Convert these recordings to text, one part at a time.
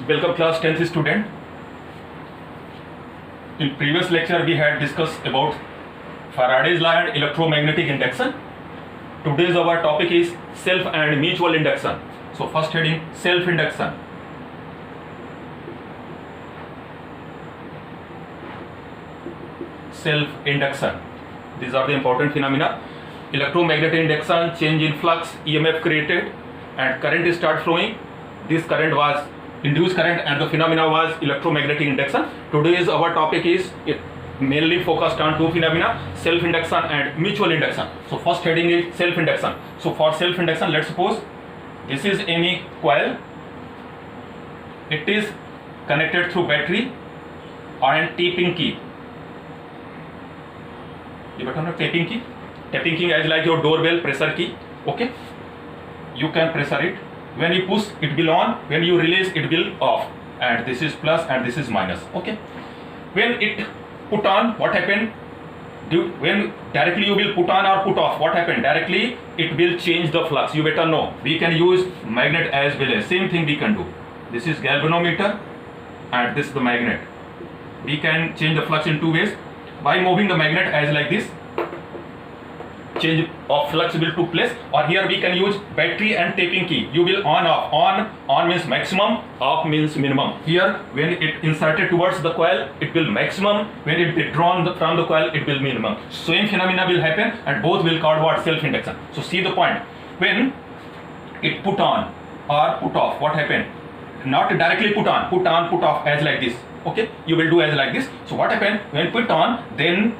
Welcome class 10th student. In previous lecture we had discussed about Faraday's law and electromagnetic induction. Today's our topic is self and mutual induction. So first heading, self induction. Self induction. These are the important phenomena. Electromagnetic induction, change in flux, EMF created and current start flowing. This current was induced current and the phenomena was electromagnetic induction. Today's our topic is mainly focused on two phenomena, self induction and mutual induction. So first heading is self induction. So for self induction, let's suppose this is any coil. It is connected through battery and tapping key. You better know tapping key. Tapping key is like your doorbell pressure key. Okay, you can pressure it. When you push, it will on. When you release, it will off. And this is plus and this is minus. Okay. When it put on, what happened? When directly you will put on or put off, what happened? Directly it will change the flux. You better know. We can use magnet as well as same thing we can do. This is galvanometer and this is the magnet. We can change the flux in two ways. By moving the magnet as like this, change of flux will take place, or here we can use battery and tapping key. You will on off. On means maximum, off means minimum. Here when it inserted towards the coil, it will maximum. When it withdrawn from the coil, it will minimum. Same phenomena will happen and both will called what? Self induction. So see the point. When it put on or put off, what happened? Not directly put on, put off as like this. Okay, you will do as like this. So what happened? When put on, then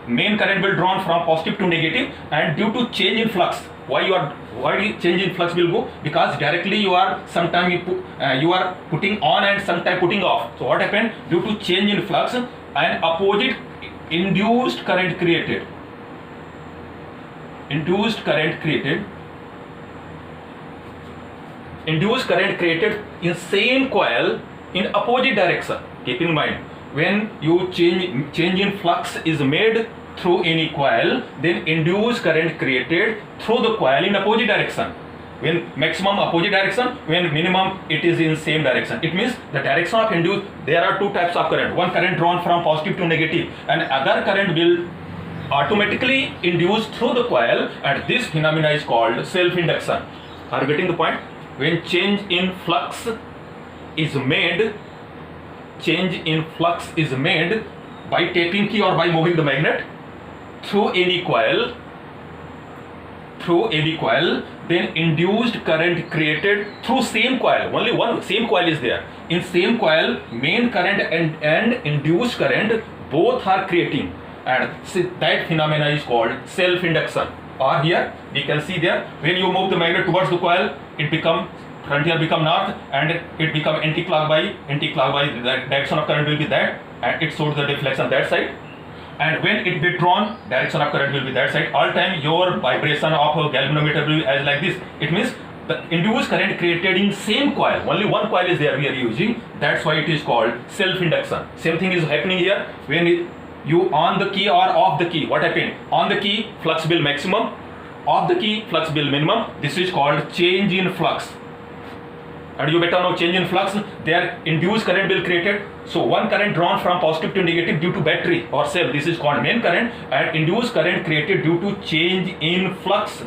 main current will drawn from positive to negative, and due to change in flux, why change in flux will go? Because directly you are sometime you are putting on and sometime putting off. So what happened? Due to change in flux, an opposite induced current created. Induced current created in same coil in opposite direction. Keep in mind, when you change in flux is made through any coil, then induced current created through the coil in opposite direction. When maximum opposite direction, when minimum it is in same direction. It means the direction of induced, there are two types of current. One current drawn from positive to negative and other current will automatically induce through the coil, and this phenomena is called self-induction. Are you getting the point? When change in flux is made, by tapping key or by moving the magnet through any coil, then induced current created through same coil. Only one same coil is there. In same coil, main current and induced current both are creating, and that phenomena is called self-induction. Or here we can see there, when you move the magnet towards the coil, it become front here become north and it become anti-clockwise. The direction of current will be that, and it shows the deflection that side. And when it withdrawn, direction of current will be that side. All time your vibration of a galvanometer will be as like this. It means the induced current created in same coil. Only one coil is there we are using. That's why it is called self-induction. Same thing is happening here. When you on the key or off the key, what happened? On the key, flux will maximum. Off the key, flux will minimum. This is called change in flux. And you better know, change in flux, their induced current will created. So one current drawn from positive to negative due to battery or cell, this is called main current, and induced current created due to change in flux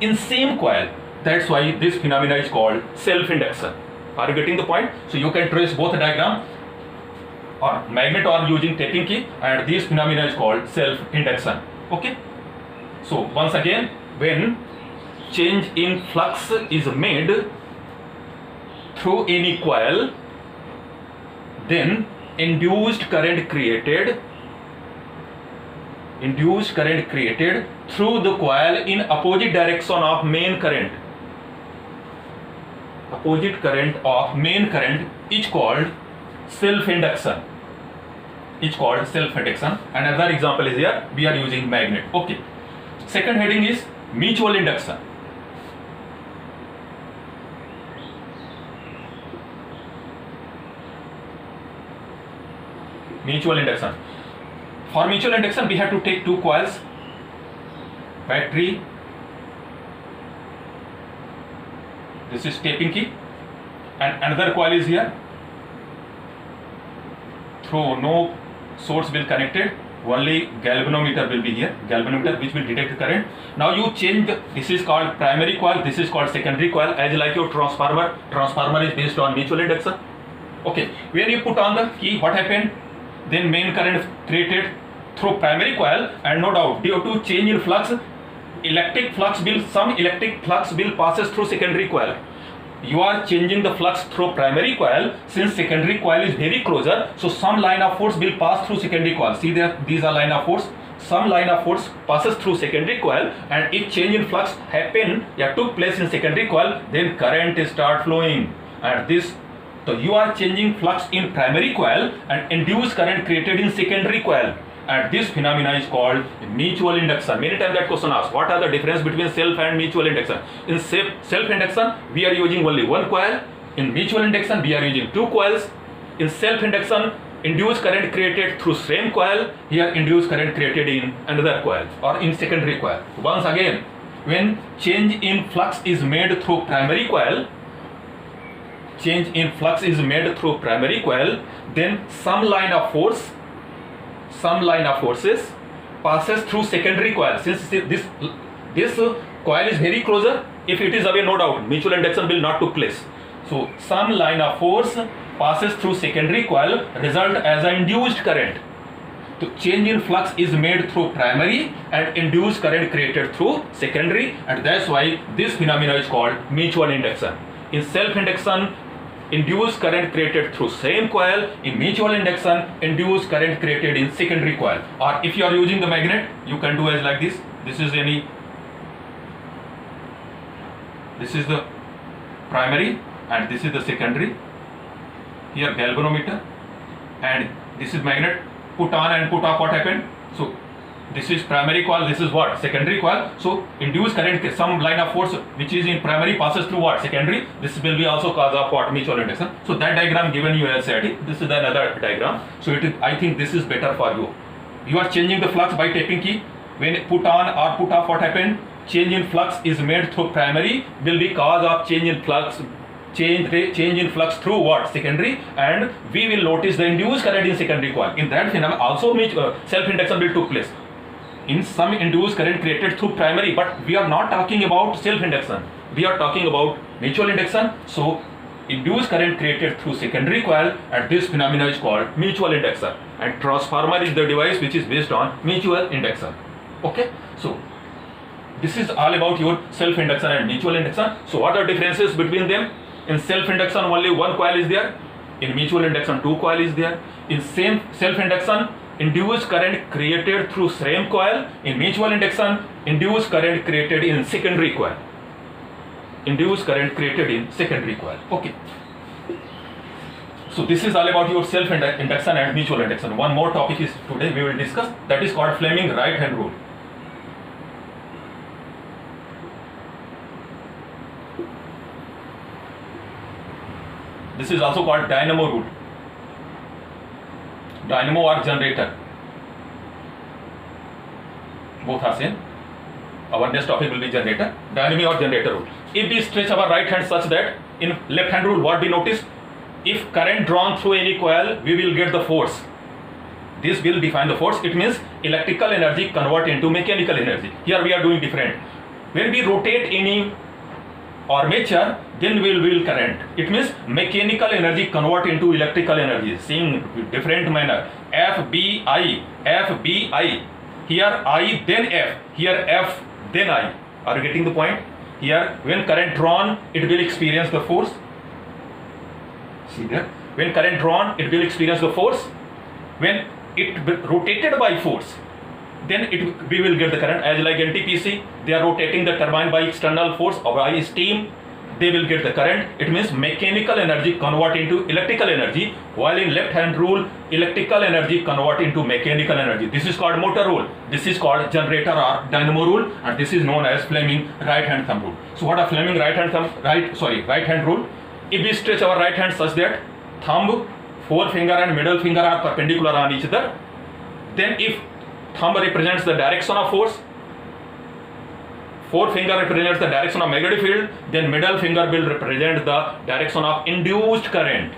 in same coil. That's why this phenomena is called self-induction. Are you getting the point? So you can trace both diagram or magnet or using tapping key, and this phenomena is called self-induction. Okay. So once again, when change in flux is made through any coil, then induced current created through the coil in opposite direction of main current. Opposite current of main current is called self-induction. Another example is here, we are using magnet. Okay. Second heading is mutual induction. Mutual induction. For mutual induction, we have to take two coils, battery, this is tapping key, and another coil is here, through no source will connected, only galvanometer will be here, galvanometer which will detect current. Now you change this is called primary coil, this is called secondary coil, as like your transformer is based on mutual induction. Okay, when you put on the key, what happened? Then main current created through primary coil, and no doubt due to change in flux, some electric flux will passes through secondary coil. You are changing the flux through primary coil. Since secondary coil is very closer, so some line of force will pass through secondary coil. See there, these are line of force. Some line of force passes through secondary coil, and if change in flux took place in secondary coil, then current start flowing. And this, so you are changing flux in primary coil and induced current created in secondary coil. And this phenomena is called mutual induction. Many times that question asked, what are the difference between self and mutual induction? In self induction, we are using only one coil. In mutual induction, we are using two coils. In self induction, induced current created through same coil. Here, induced current created in another coil or in secondary coil. Once again, when change in flux is made through primary coil, then some line of forces passes through secondary coil. Since this coil is very closer, if it is away, no doubt mutual induction will not took place. So some line of force passes through secondary coil, result as an induced current. So change in flux is made through primary and induced current created through secondary, and that's why this phenomena is called mutual induction. In self induction, induced current created through same coil. In mutual induction, induced current created in secondary coil. Or if you are using the magnet, you can do as like this. This is the primary and this is the secondary. Here galvanometer, and this is magnet. Put on and put off, what happened? So this is primary coil, this is what? Secondary coil. So induced current, some line of force which is in primary passes through what? Secondary. This will be also cause of what? Mutual induction. So that diagram given you as NCERT. This is another diagram. So I think this is better for you. You are changing the flux by tapping key. When put on or put off, what happened? Change in flux is made through primary, will be cause of change in flux. Change in flux through what? Secondary, and we will notice the induced current in secondary coil. In that phenomenon also self induction will took place. In some induced current created through primary, but we are not talking about self induction. We are talking about mutual induction. So induced current created through secondary coil, and this phenomena is called mutual induction. And transformer is the device which is based on mutual induction. Okay, so this is all about your self induction and mutual induction. So what are differences between them? In self induction, only one coil is there. In mutual induction, two coil is there. In same self induction, induced current created through same coil. In mutual induction, induced current created in secondary coil. Okay. So this is all about your self induction and mutual induction. One more topic is today we will discuss, that is called Fleming right hand rule. This is also called dynamo rule. Dynamo or generator, both are same. Our next topic will be generator, dynamo or generator rule. If we stretch our right hand such that in left hand rule, what we notice? If current drawn through any coil, we will get the force. This will define the force. It means electrical energy convert into mechanical energy. Here we are doing different. When we rotate any armature, then we will current. It means mechanical energy convert into electrical energy. Seeing different manner. FBI. Here I then F. Here F then I. Are you getting the point? Here when current drawn, it will experience the force. See there. When current drawn, it will experience the force. When it rotated by force, then we will get the current. As like NTPC, they are rotating the turbine by external force or by steam, they will get the current. It means mechanical energy convert into electrical energy, while in left hand rule, electrical energy convert into mechanical energy. This is called motor rule. This is called generator or dynamo rule, and this is known as Fleming right hand thumb rule. So what are Fleming right hand rule? If we stretch our right hand such that thumb, forefinger and middle finger are perpendicular on each other, then if thumb represents the direction of force, forefinger represents the direction of magnetic field, then middle finger will represent the direction of induced current.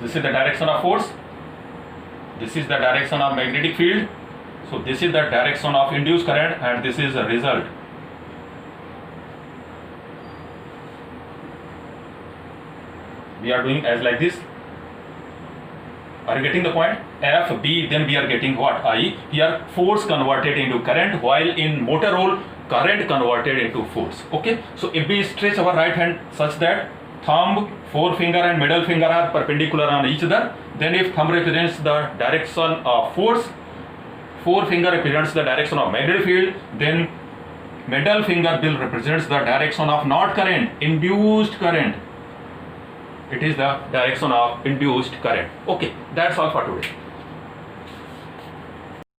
This is the direction of force. This is the direction of magnetic field. So this is the direction of induced current, and this is the result. We are doing as like this. Are you getting the point? F, B, then we are getting what? I. Here force converted into current, while in motor roll, current converted into force. Okay. So if we stretch our right hand such that thumb, forefinger and middle finger are perpendicular on each other, then if thumb represents the direction of force, forefinger represents the direction of magnetic field, then middle finger will represents the direction of not current, induced current. It is the direction of induced current. Okay, that's all for today.